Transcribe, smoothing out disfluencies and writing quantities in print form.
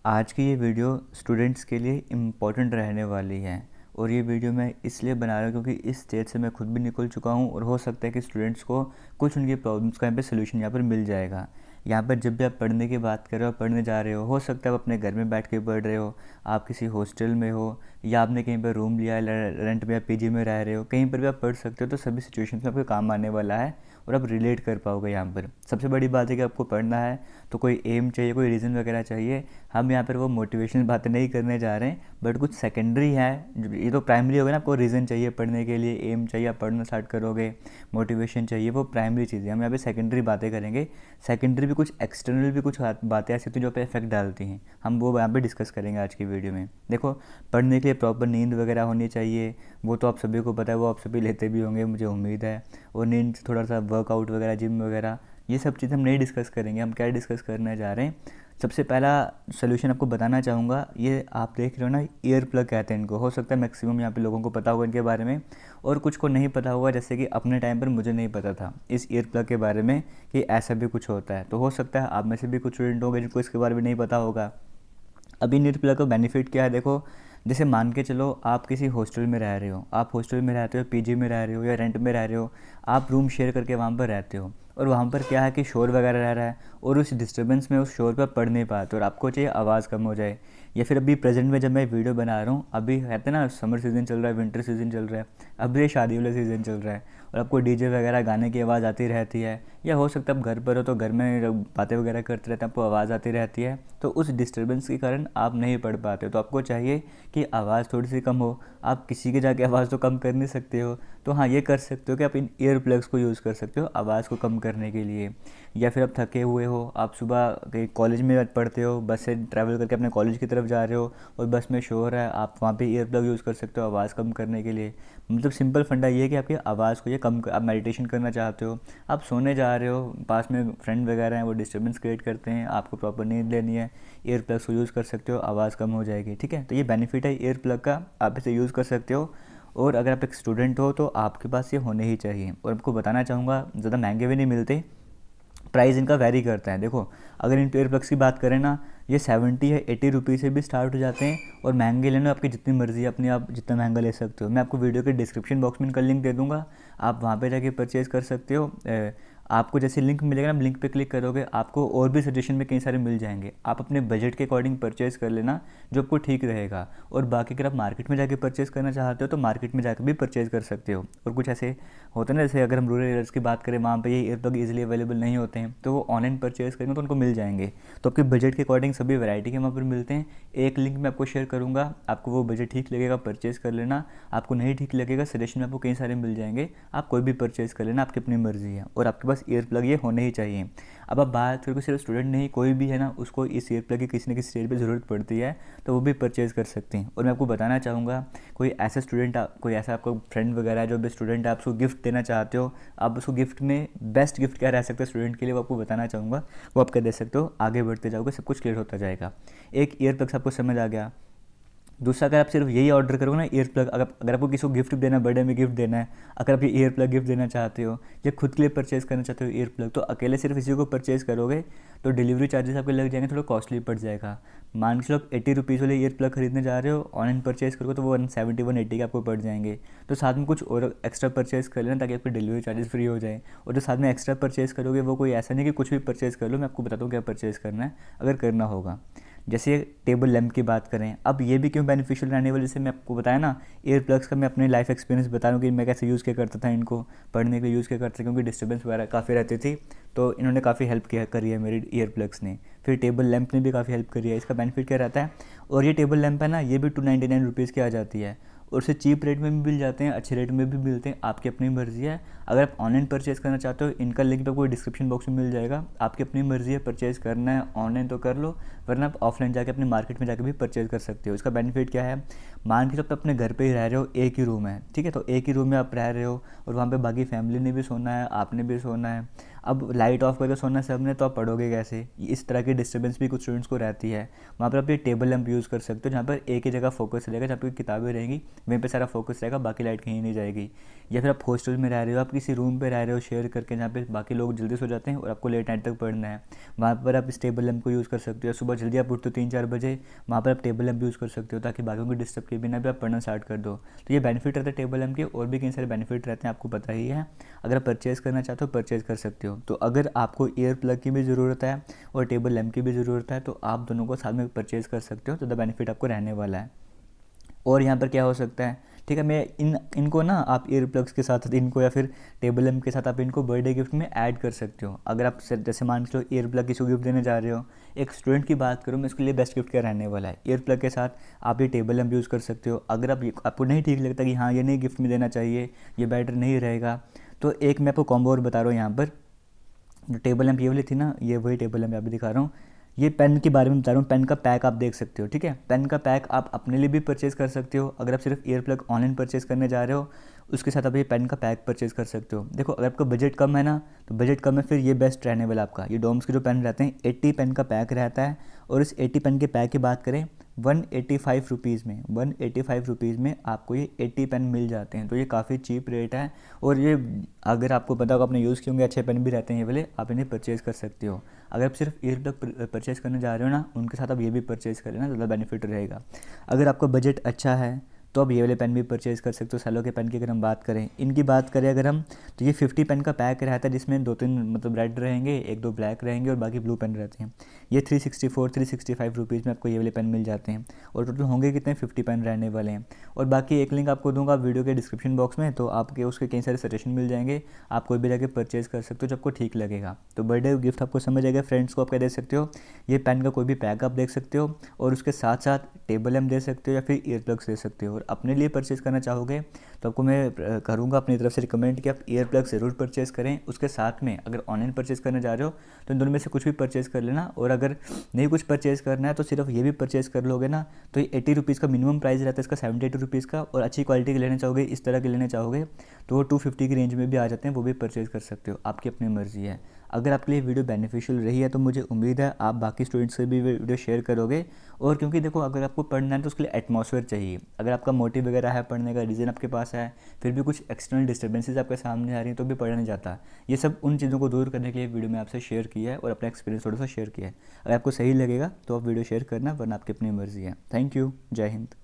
आज की ये वीडियो स्टूडेंट्स के लिए इम्पॉर्टेंट रहने वाली है और ये वीडियो मैं इसलिए बना रहा हूँ क्योंकि इस स्टेज से मैं खुद भी निकल चुका हूँ और हो सकता है कि स्टूडेंट्स को कुछ उनकी प्रॉब्लम्स का यहाँ पे सोल्यूशन यहाँ पर मिल जाएगा। यहाँ पर जब भी आप पढ़ने की बात कर रहे हो, पढ़ने जा रहे हो सकता है आप अपने घर में बैठ के पढ़ रहे हो, आप किसी हॉस्टल में हो या आपने कहीं पर रूम लिया है रेंट में या पीजी में रह रहे हो, कहीं पर भी आप पढ़ सकते हो। तो सभी सिचुएशंस में आपको काम आने वाला है और आप रिलेट कर पाओगे। यहाँ पर सबसे बड़ी बात है कि आपको पढ़ना है तो कोई एम चाहिए, कोई रीज़न वगैरह चाहिए। हम यहाँ पर वो मोटिवेशनल बातें नहीं करने जा रहे हैं, बट कुछ सेकेंडरी है। ये तो प्राइमरी हो गया ना, आपको रीज़न चाहिए पढ़ने के लिए, एम चाहिए, आप पढ़ना स्टार्ट करोगे, मोटिवेशन चाहिए, वो प्राइमरी चीज़ें। हम यहाँ पे सेकेंडरी बातें करेंगे। सेकेंडरी भी कुछ, एक्सटर्नल भी कुछ बातें ऐसी होती हैं जो पे इफेक्ट डालती हैं, हम वो यहाँ पे डिस्कस करेंगे आज की वीडियो में। देखो, पढ़ने के लिए प्रॉपर नींद वगैरह होनी चाहिए, वो तो आप सभी को पता है, वो आप सभी लेते भी होंगे मुझे उम्मीद है। और नींद से थोड़ा सा वर्कआउट वगैरह, जिम वगैरह, ये सब चीज़ हम नहीं डिस्कस करेंगे। हम क्या डिस्कस करने जा रहे हैं, सबसे पहला सोल्यूशन आपको बताना चाहूँगा। ये आप देख रहे हो ना, ईयर प्लग कहते हैं इनको। हो सकता है मैक्सिमम यहाँ पे लोगों को पता होगा इनके बारे में और कुछ को नहीं पता होगा, जैसे कि अपने टाइम पर मुझे नहीं पता था इस ईयर प्लग के बारे में कि ऐसा भी कुछ होता है। तो हो सकता है आप में से भी कुछ स्टूडेंट होंगे जिनको इसके बारे में नहीं पता होगा। अभी ईयर प्लग का बेनिफिट क्या है, देखो, जैसे मान के चलो आप किसी हॉस्टल में रह रहे हो, आप हॉस्टल में रहते हो, पीजी में रह रहे हो या रेंट में रह रहे हो, आप रूम शेयर करके वहाँ पर रहते हो और वहाँ पर क्या है कि शोर वगैरह रह रहा है और उस डिस्टर्बेंस में, उस शोर पर पढ़ नहीं पाते और आपको चाहिए आवाज़ कम हो जाए। या फिर अभी प्रेजेंट में जब मैं वीडियो बना रहा हूँ, अभी कहते हैं ना समर सीज़न चल रहा है, विंटर सीज़न चल रहा है, अभी ये शादी वाला सीज़न चल रहा है और आपको डीजे वगैरह गाने की आवाज़ आती रहती है। या हो सकता है आप घर पर हो तो घर में बातें वगैरह करते रहते हैं, आपको आवाज़ आती रहती है, तो उस डिस्टर्बेंस के कारण आप नहीं पढ़ पाते। तो आपको चाहिए कि आवाज़ थोड़ी सी कम हो। आप किसी के जाके आवाज़ तो कम कर नहीं सकते हो, तो हाँ, ये कर सकते हो कि आप इन ईयर प्लग्स को यूज़ कर सकते हो आवाज़ को कम करने के लिए। या फिर आप थके हुए हो, आप सुबह कहीं कॉलेज में पढ़ते हो, बस से ट्रैवल करके अपने कॉलेज की तरफ जा रहे हो और बस में शोर है, आप वहाँ पे ईयर प्लग यूज़ कर सकते हो आवाज़ कम करने के लिए। मतलब सिंपल फंडा ये है कि आपकी आवाज़ को ये कम आप मेडिटेशन करना चाहते हो, आप सोने जा रहे हो, पास में फ्रेंड वगैरह हैं, वो डिस्टर्बेंस क्रिएट करते हैं, आपको प्रॉपर नींद लेनी है, ईयर प्लग्स को यूज़ कर सकते हो, आवाज़ कम हो जाएगी। ठीक है, तो ये बेनिफिट है ईयर प्लग का, आप इसे यूज़ कर सकते हो। और अगर आप एक स्टूडेंट हो तो आपके पास ये होने ही चाहिए। और आपको बताना चाहूँगा, ज़्यादा महंगे भी नहीं मिलते, प्राइस इनका वैरी करता है। देखो, अगर इन ईयर प्लग्स की बात करें ना, ये 70 या 80 रुपीज़ से भी स्टार्ट हो जाते हैं और महंगे लेना आपकी जितनी मर्ज़ी है, अपनी आप जितना महंगा ले सकते हो। मैं आपको वीडियो के डिस्क्रिप्शन बॉक्स में इनका लिंक दे दूँगा, आप वहाँ पे जाके परचेज़ कर सकते हो। आपको जैसे लिंक मिलेगा ना, लिंक पे क्लिक करोगे, आपको और भी सजेशन में कई सारे मिल जाएंगे। आप अपने बजट के अकॉर्डिंग परचेज़ कर लेना जो आपको ठीक रहेगा। और बाकी अगर आप मार्केट में जाके परचेज़ करना चाहते हो तो मार्केट में जाकर भी परचेज़ कर सकते हो। और कुछ ऐसे होता है ना, जैसे अगर हम रूरल एरियाज़ की बात करें, वहाँ पे ये ईयरप्लग ईजिली अवेलेबल नहीं होते हैं, तो वो ऑनलाइन परचेज़ करेंगे तो उनको मिल जाएंगे। तो आपके बजट के अकॉर्डिंग सभी वैरायटी के वहाँ पर मिलते हैं। एक लिंक मैं आपको शेयर करूँगा, आपको वो बजट ठीक लगेगा परचेज़ कर लेना, आपको नहीं ठीक लगेगा सजेशन में आपको कई सारे मिल जाएंगे, आप कोई भी परचेज़ कर लेना, आपकी अपनी मर्ज़ी है। और आपके पास ईयर प्लग ये होने ही चाहिए। अब आप बात करें, सिर्फ स्टूडेंट नहीं, कोई भी है ना, उसको इस ईयर प्लग की किसी न किसी स्टेज पे ज़रूरत पड़ती है, तो वो भी परचेज़ कर सकते हैं। और मैं आपको बताना चाहूँगा, कोई ऐसा स्टूडेंट, कोई ऐसा आपको फ्रेंड वगैरह है जो भी स्टूडेंट है, आप उसको गिफ्ट देना चाहते हो, आप उसको गिफ्ट में बेस्ट गिफ्ट क्या रह सकता है स्टूडेंट के लिए, वो आपको बताना चाहूँगा, वो आप क्या दे सकते हो। आगे बढ़ते जाओगे सब कुछ क्लियर होता जाएगा। एक ईयर प्लग आपको समझ आ गया। दूसरा, अगर आप सिर्फ यही ऑर्डर करोगे ना ईयर प्लग, अगर आपको किसी को गिफ्ट देना है, बर्थडे में गिफ्ट देना है, अगर आप ये ईयर प्लग गिफ्ट देना चाहते हो या खुद के लिए परचेज़ करना चाहते हो ईयर प्लग, तो अकेले सिर्फ इसी को परचेज़ करोगे तो डिलीवरी चार्जेस आपके लग जाएंगे, थोड़ा कॉस्टली पड़ जाएगा। मान के चलो आप 80 रुपीज़ वाले ईयर प्लग खरीदने जा रहे हो, ऑनलाइन परचेज़ करोगे तो वो 170 180 के आपको पड़ जाएंगे। तो साथ में कुछ और एक्स्ट्रा परचेज़ कर लेना ताकि आपके डिलीवरी चार्जेस फ्री हो जाए। और जो साथ में एक्स्ट्रा परचेज़ करोगे वो कोई ऐसा नहीं कि कुछ भी परचेज़ कर लो, मैं आपको बताता हूँ क्या परचेज़ करना है अगर करना होगा। जैसे टेबल लैंप की बात करें, अब ये भी क्यों बेनिफिशियल रहने वाली, जैसे मैं आपको बताया ना, ईयर प्लग्स का मैं अपने लाइफ एक्सपीरियंस बता रहा हूँ कि मैं कैसे यूज़ किया करता था इनको, पढ़ने के लिए यूज़ किया करता था, क्योंकि डिस्टर्बेंस वगैरह काफ़ी रहती थी, तो इन्होंने काफ़ी हेल्प किया करी है मेरी ईयर प्लग्स ने। फिर टेबल लैंप ने भी काफ़ी हेल्प करी है। इसका बेनिफिट क्या रहता है, और ये टेबल लैंप है ना, ये भी 299 रुपीज़ की आ जाती है और उससे चीप रेट में भी मिल जाते हैं, अच्छे रेट में भी मिलते हैं, आपकी अपनी मर्ज़ी है। अगर आप ऑनलाइन परचेज़ करना चाहते हो, इनका लिंक आपको डिस्क्रिप्शन बॉक्स में मिल जाएगा, आपकी अपनी मर्ज़ी है, परचेज़ करना है ऑनलाइन तो कर लो, वरना आप ऑफलाइन जाके अपने मार्केट में जाकर भी परचेज़ कर सकते हो। इसका बेनिफिट क्या है, मान के चलो आप अपने घर पे ही रह रहे हो, एक ही रूम है, ठीक है, तो एक ही रूम में आप रह रहे हो और वहाँ पे बाकी फैमिली ने भी सोना है, आपने भी सोना है। अब लाइट ऑफ करके सोना सबने, तो आप पढ़ोगे कैसे? इस तरह की डिस्टर्बेंस भी कुछ स्टूडेंट्स को रहती है। वहाँ पर आप ये टेबल लैंप यूज़ कर सकते हो, जहाँ पर एक ही जगह फोकस रहेगा, जहाँ पर किताबें रहेंगी वहीं पर सारा फोकस रहेगा, बाकी लाइट कहीं नहीं जाएगी। या फिर आप हॉस्टल में रह रहे हो, आप किसी रूम पे रह रहे हो शेयर करके, जहाँ पे बाकी लोग जल्दी सो जाते हैं और आपको लेट नाइट तक पढ़ना है, वहाँ पर आप इस टेबल लैंप को यूज़ कर सकते हो। सुबह जल्दी आप उठते हो 3-4 बजे, वहाँ पर आप टेबल लैंप यूज़ कर सकते हो, ताकि बाकियों को डिस्टर्ब किए बिना भी आप पढ़ना स्टार्ट कर दो। तो ये बेनिफिट रहता है टेबल लैंप के, और भी कई सारे बेनिफिट रहते हैं, आपको पता ही है। अगर आप परचेज़ करना चाहते हो परचेज़ कर सकते हो। तो अगर आपको ईयर प्लग की भी ज़रूरत है और टेबल लैंप की भी ज़रूरत है, तो आप दोनों को साथ में परचेज़ कर सकते हो, तो द बेनिफिट आपको रहने वाला है। और यहाँ पर क्या हो सकता है, ठीक है, मैं इनको ना आप ईयर प्लग्स के साथ इनको, या फिर टेबल लैंप के साथ आप इनको बर्थडे गिफ्ट में ऐड कर सकते हो। अगर आप जैसे मान लो ईयर प्लग किसी को गिफ्ट देने जा रहे हो, एक स्टूडेंट की बात करूँ मैं, इसके लिए बेस्ट गिफ्ट क्या रहने वाला है? ईयर प्लग के साथ आप ये टेबल लैंप यूज़ कर सकते हो। अगर आपको नहीं ठीक लगता कि हाँ ये नहीं गिफ्ट में देना चाहिए, ये बेटर नहीं रहेगा, तो एक मैं आपको कॉम्बो और बता रहा हूँ यहाँ पर। जो टेबल लैंप ये वाली थी ना, ये वही टेबल लैंप अभी दिखा रहा हूँ। ये पेन के बारे में बता रहा हूँ। पेन का पैक आप देख सकते हो, ठीक है। पेन का पैक आप अपने लिए भी परचेज़ कर सकते हो। अगर आप सिर्फ ईयर प्लग ऑनलाइन परचेज़ करने जा रहे हो, उसके साथ आप ये पेन का पैक परचेज़ कर सकते हो। देखो अगर आपका बजट कम है ना, तो बजट कम है फिर ये बेस्ट रहने वाला आपका। ये डोम्स के जो पेन रहते हैं 80 पेन का पैक रहता है, और इस 80 पेन के पैक की बात करें 185 रुपीज़ में, 185 रुपीज़ में आपको ये 80 पेन मिल जाते हैं। तो ये काफ़ी चीप रेट है, और ये अगर आपको पता होगा, आपने यूज़ किए होंगे, अच्छे पेन भी रहते हैं ये वाले, आप इन्हें परचेज़ कर सकते हो। अगर आप सिर्फ ईयर प्लग परचेज़ करने जा रहे हो ना, उनके साथ आप ये भी परचेज़ करें ना, ज़्यादा बेनिफिट रहेगा। अगर आपका बजट अच्छा है तो आप ये वाले पेन भी परचेज़ कर सकते हो। सेलो के पेन की अगर हम बात करें, इनकी बात करें अगर हम, तो ये 50 पेन का पैक रहता है, जिसमें 2-3 मतलब रेड रहेंगे, 1-2 ब्लैक रहेंगे, और बाकी ब्लू पेन रहते हैं। ये 365 रुपीज़ में आपको ये वाले पेन मिल जाते हैं, और टोटल होंगे कितने, 50 पेन रहने वाले हैं। और बाकी एक लिंक आपको दूंगा वीडियो के डिस्क्रिप्शन बॉक्स में, तो आपके उसके कई सारे सजेशन मिल जाएंगे, आप कोई भी जाके परचेज़ कर सकते हो जो आपको ठीक लगेगा। तो बर्थडे गिफ्ट आपको समझ आएगा, फ्रेंड्स को आप क्या दे सकते हो, ये पेन का कोई भी पैक आप देख सकते हो, और उसके साथ साथ टेबल लैंप दे सकते हो, या फिर ईयर प्लग्स दे सकते हो। और अपने लिए परचेज़ करना चाहोगे तो आपको मैं करूँगा अपनी तरफ से रिकमेंड कि आप ईयर प्लग ज़रूर परचेज़ करें। उसके साथ में अगर ऑनलाइन परचेज़ करने जा रहे हो तो इन दोनों में से कुछ भी परचेज़ कर लेना, और अगर नहीं कुछ परचेज़ करना है तो सिर्फ ये भी परचेज़ कर लोगे ना, तो ये 80 रुपीज़ का मिनिमम प्राइस रहता है इसका, 72 रुपीज़ का। और अच्छी क्वालिटी के लेने चाहोगे, इस तरह के लेने चाहोगे, तो वो 250 की रेंज में भी आ जाते हैं, वो भी परचेज़ कर सकते हो, आपकी अपनी मर्ज़ी है। अगर आपके लिए वीडियो बेनिफिशियल रही है तो मुझे उम्मीद है आप बाकी स्टूडेंट्स से भी वीडियो शेयर करोगे। और क्योंकि देखो अगर आपको पढ़ना है तो उसके लिए एटमॉस्फेयर चाहिए। अगर आपका मोटिव वगैरह है, पढ़ने का रीज़न आपके पास है, फिर भी कुछ एक्सटर्नल डिस्टर्बेंसेस आपके सामने आ रही हैं, तो भी पढ़ा नहीं जाता। ये सब उन चीज़ों को दूर करने के लिए वीडियो में आपसे शेयर किया है, और अपना एक्सपीरियंस थोड़ा सा शेयर किया है। अगर आपको सही लगेगा तो आप वीडियो शेयर करना, वरना आपकी अपनी मर्ज़ी है। Thank you. जय हिंद।